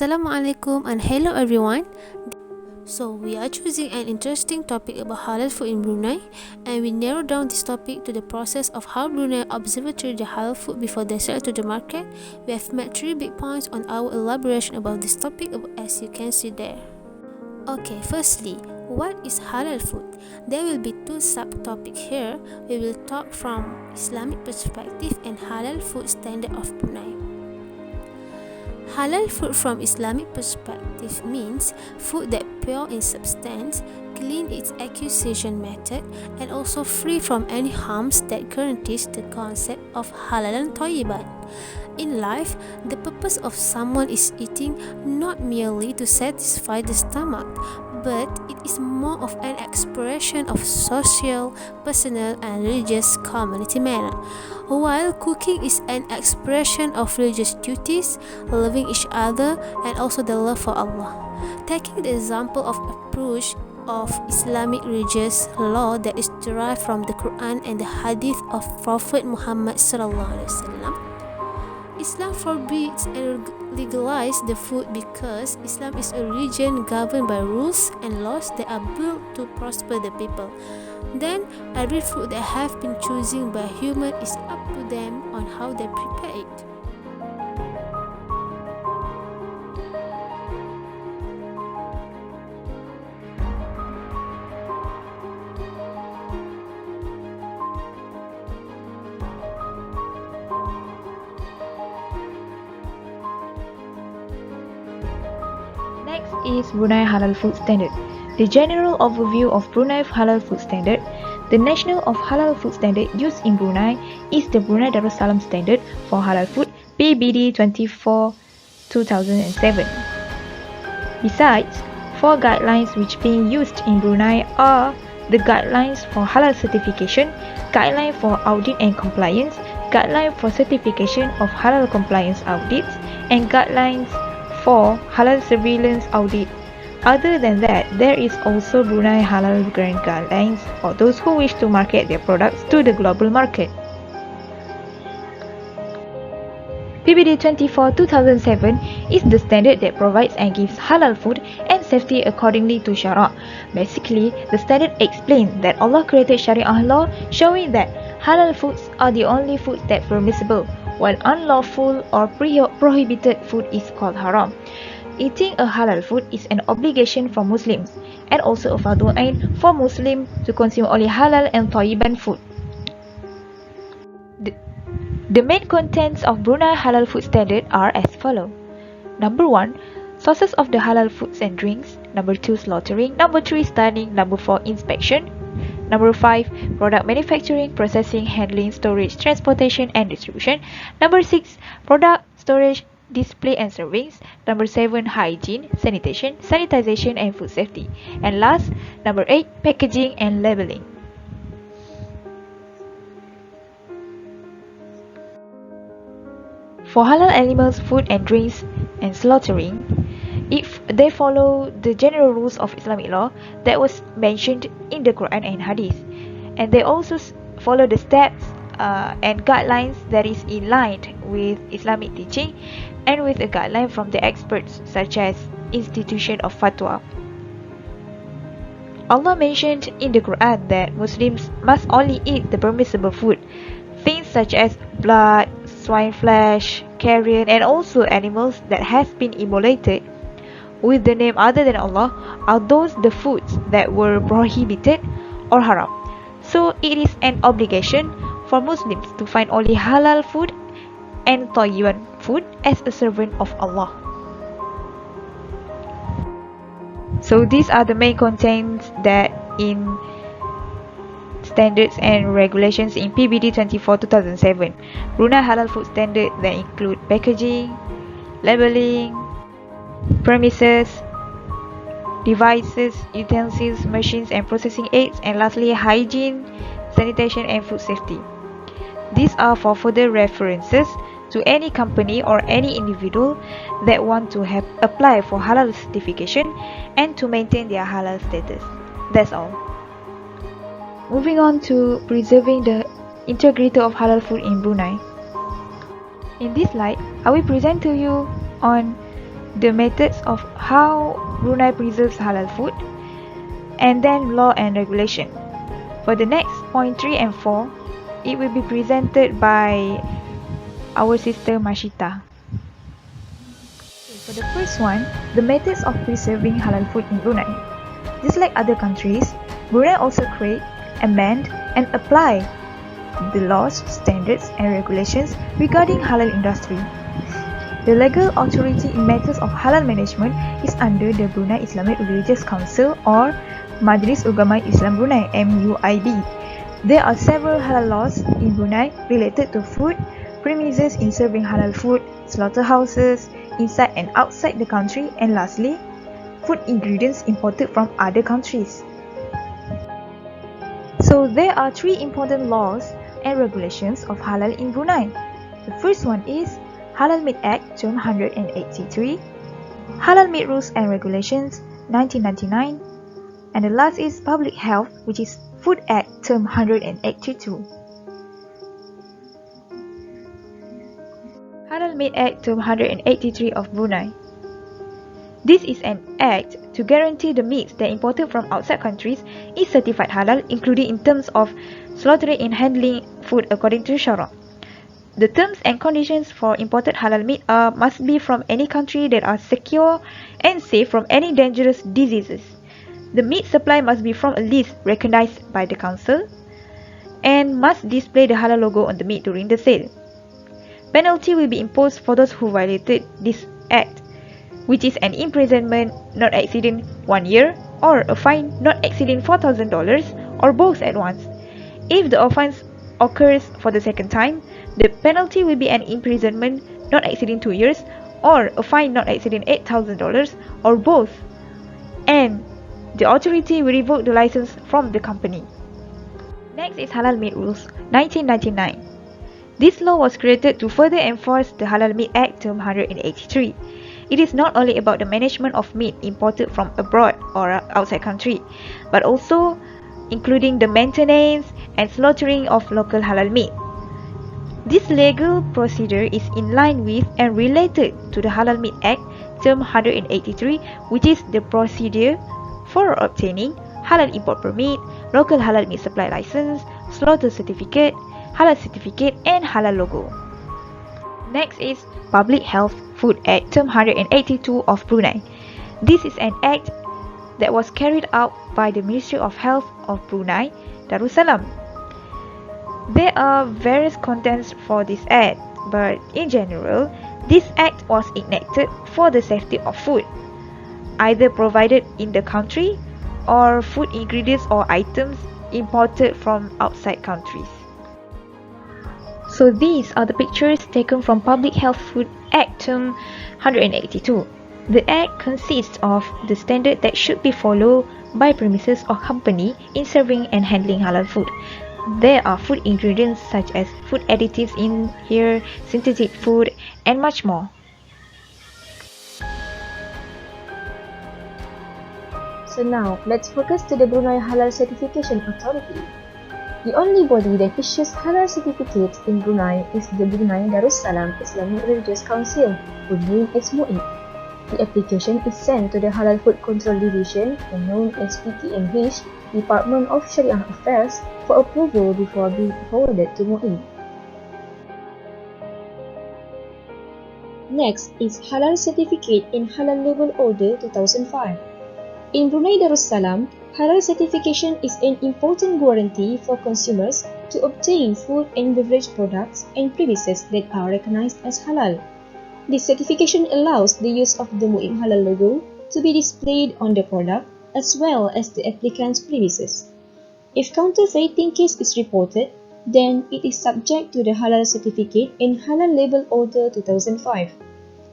Assalamualaikum and hello everyone. So we are choosing an interesting topic about halal food in Brunei, and we narrow down this topic to the process of how Brunei observatory the halal food before they sell to the market. We have made 3 big points on our elaboration about this topic, as you can see there. Okay, firstly, what is halal food? There will be 2 subtopics here. We will talk from Islamic perspective and halal food standard of Brunei. Halal food from Islamic perspective means food that pure in substance, clean its acquisition method, and also free from any harms that guarantees the concept of halal and thayyiban. In life, the purpose of someone is eating not merely to satisfy the stomach, but it is more of an expression of social, personal, and religious community manner. While cooking is an expression of religious duties, loving each other, and also the love for Allah. Taking the example of approach of Islamic religious law that is derived from the Quran and the Hadith of Prophet Muhammad SAW, Islam forbids and legalizes the food because Islam is a religion governed by rules and laws that are built to prosper the people. Then, every food that have been chosen by human is up to them on how they prepare it. Next is Brunei Halal Food Standard. The general overview of Brunei Halal Food Standard. The national of Halal Food Standard used in Brunei is the Brunei Darussalam Standard for Halal Food PBD 24 2007. Besides, 4 guidelines which being used in Brunei are the Guidelines for Halal Certification, Guideline for Audit and Compliance, Guideline for Certification of Halal Compliance Audits, and Guidelines for Halal Surveillance Audit. Other than that, there is also Brunei Halal Grand Guidelines for those who wish to market their products to the global market. PBD 24 2007 is the standard that provides and gives halal food and safety accordingly to Sharia. Basically, the standard explains that Allah created Sharia law showing that halal foods are the only foods that permissible, while unlawful or prohibited food is called haram. Eating a halal food is an obligation for Muslims and also a fardu ain for Muslims to consume only halal and thayyiban food. The main contents of Brunei Halal Food Standard are as follows. Number 1, sources of the halal foods and drinks. Number 2, slaughtering. Number 3, studying. Number 4, inspection. Number 5, product manufacturing, processing, handling, storage, transportation, and distribution. Number 6, product, storage, display and servings. Number 7, hygiene, sanitation, sanitization, and food safety. And last, number 8, packaging and labeling. For halal animals, food and drinks, and slaughtering, if they follow the general rules of Islamic law that was mentioned in the Quran and Hadith, and they also follow the steps and guidelines that is in line with Islamic teaching and with a guideline from the experts such as Institution of Fatwa. Allah mentioned in the Quran that Muslims must only eat the permissible food, things such as blood, swine flesh, carrion, and also animals that have been immolated with the name other than Allah are those the foods that were prohibited or haram. So it is an obligation for Muslims to find only halal food and thayyiban food as a servant of Allah. So these are the main contents that in standards and regulations in PBD 24 2007. Brunei Halal Food Standard that include packaging, labeling, premises, devices, utensils, machines and processing aids, and lastly hygiene, sanitation and food safety. These are for further references to any company or any individual that want to apply for halal certification and to maintain their halal status. That's all. Moving on to preserving the integrity of halal food in Brunei. In this slide, I will present to you on the methods of how Brunei preserves halal food, and then law and regulation. For the next point 3 and 4, it will be presented by our sister Mashita. For the first one, the methods of preserving halal food in Brunei. Just like other countries, Brunei also create, amend, and apply the laws, standards, and regulations regarding halal industry. The legal authority in matters of halal management is under the Brunei Islamic Religious Council or Majlis Ugama Islam Brunei (MUIB). There are several halal laws in Brunei related to food, premises in serving halal food, slaughterhouses inside and outside the country, and lastly, food ingredients imported from other countries. So there are 3 important laws and regulations of halal in Brunei. The first one is Halal Meat Act Term 183, Halal Meat Rules and Regulations 1999, and the last is Public Health, which is Food Act Term 182. Halal Meat Act Term 183 of Brunei. This is an act to guarantee the meats that imported from outside countries is certified halal, including in terms of slaughtering and handling food according to Sharia. The terms and conditions for imported halal meat must be from any country that are secure and safe from any dangerous diseases. The meat supply must be from a list recognized by the council and must display the halal logo on the meat during the sale. Penalty will be imposed for those who violated this act, which is an imprisonment not exceeding 1 year or a fine not exceeding $4,000 or both at once. If the offense occurs for the second time, the penalty will be an imprisonment not exceeding 2 years or a fine not exceeding $8,000 or both, and the authority will revoke the license from the company. Next is Halal Meat Rules 1999. This law was created to further enforce the Halal Meat Act Term 183. It is not only about the management of meat imported from abroad or outside country, but also including the maintenance and slaughtering of local halal meat. This legal procedure is in line with and related to the Halal Meat Act Term 183, which is the procedure for obtaining halal import permit, local halal meat supply license, slaughter certificate, halal certificate, and halal logo. Next is Public Health Food Act Term 182 of Brunei. This is an act that was carried out by the Ministry of Health of Brunei Darussalam. There are various contents for this act, but in general, this act was enacted for the safety of food, either provided in the country or food ingredients or items imported from outside countries. So these are the pictures taken from Public Health Food Act Term 182. The act consists of the standard that should be followed by premises or company in serving and handling halal food. There are food ingredients such as food additives in here, synthetic food, and much more. So now, let's focus to the Brunei Halal Certification Authority. The only body that issues halal certificates in Brunei is the Brunei Darussalam Islamic Religious Council, whose name is MUIB. The application is sent to the Halal Food Control Division, known as PTMH, Department of Sharia Affairs, for approval before being forwarded to MUIB. Next is Halal Certificate in Halal Label Order 2005. In Brunei Darussalam, halal certification is an important guarantee for consumers to obtain food and beverage products and premises that are recognized as halal. This certification allows the use of the MUIB halal logo to be displayed on the product as well as the applicant's premises. If counterfeiting case is reported, then it is subject to the halal certificate in Halal Label Order 2005.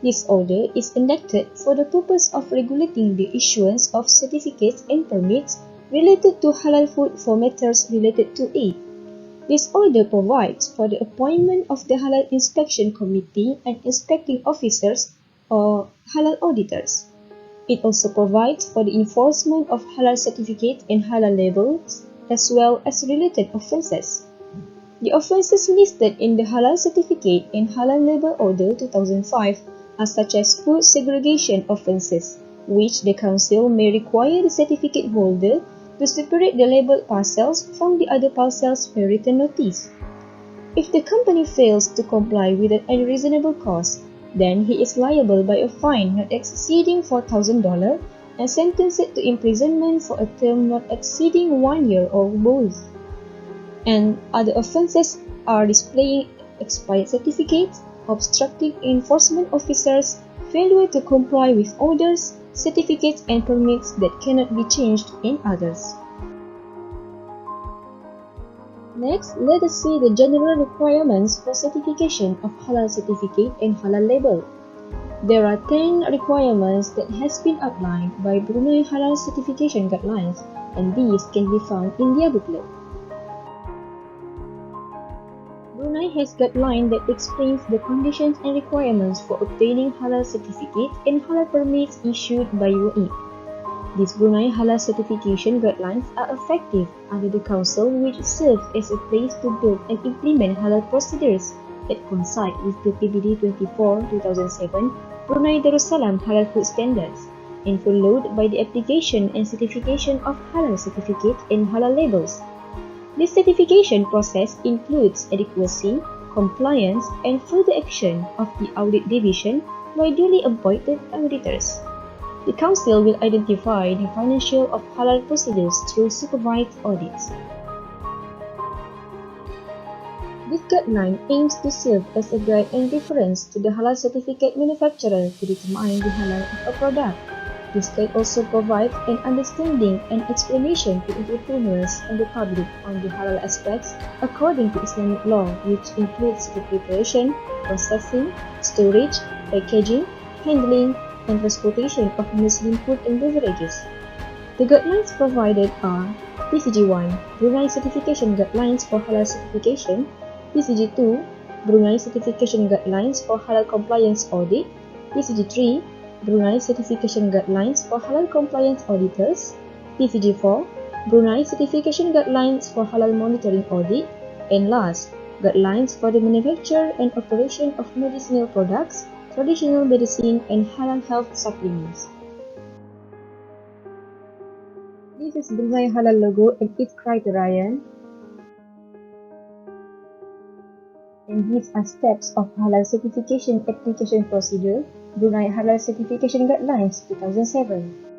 This order is enacted for the purpose of regulating the issuance of certificates and permits related to halal food for matters related to it. This order provides for the appointment of the Halal Inspection Committee and inspecting officers or halal auditors. It also provides for the enforcement of halal certificate and halal labels as well as related offences. The offences listed in the Halal Certificate and Halal Label Order 2005 are such as food segregation offences, which the Council may require the certificate holder to separate the labelled parcels from the other parcels per written notice. If the company fails to comply with an unreasonable cost, then he is liable by a fine not exceeding $4,000 and sentenced to imprisonment for a term not exceeding 1 year or both. And other offences are displaying expired certificates, obstructing enforcement officers, failure to comply with orders, certificates and permits that cannot be changed, and others. Next, let us see the general requirements for certification of Halal certificate and Halal label. There are 10 requirements that has been outlined by Brunei Halal certification guidelines, and these can be found in their booklet. Brunei has guideline that explains the conditions and requirements for obtaining Halal certificate and Halal permits issued by UAE. These Brunei Halal certification guidelines are effective under the Council, which serves as a place to build and implement Halal procedures that coincide with the PBD 24/2007 Brunei Darussalam Halal Food Standards, and followed by the application and certification of Halal certificate and Halal labels. This certification process includes adequacy, compliance, and further action of the Audit Division by duly appointed auditors. The Council will identify the financial of Halal procedures through supervised audits. This guideline aims to serve as a guide and reference to the Halal certificate manufacturer to determine the halal of a product. This guide also provides an understanding and explanation to entrepreneurs and the public on the halal aspects according to Islamic law, which includes the preparation, processing, storage, packaging, handling, and transportation of Muslim food and beverages. The guidelines provided are PCG1, Brunei Certification Guidelines for Halal Certification, PCG2, Brunei Certification Guidelines for Halal Compliance Audit, PCG3, Brunei Certification Guidelines for Halal Compliance Auditors, PCG4, Brunei Certification Guidelines for Halal Monitoring Audit, and last, Guidelines for the Manufacture and Operation of Medicinal Products, Traditional Medicine, and Halal Health Supplements. This is Brunei Halal logo and its criterion, and these are steps of Halal Certification Application Procedure, Brunei Halal Certification Guidelines 2007.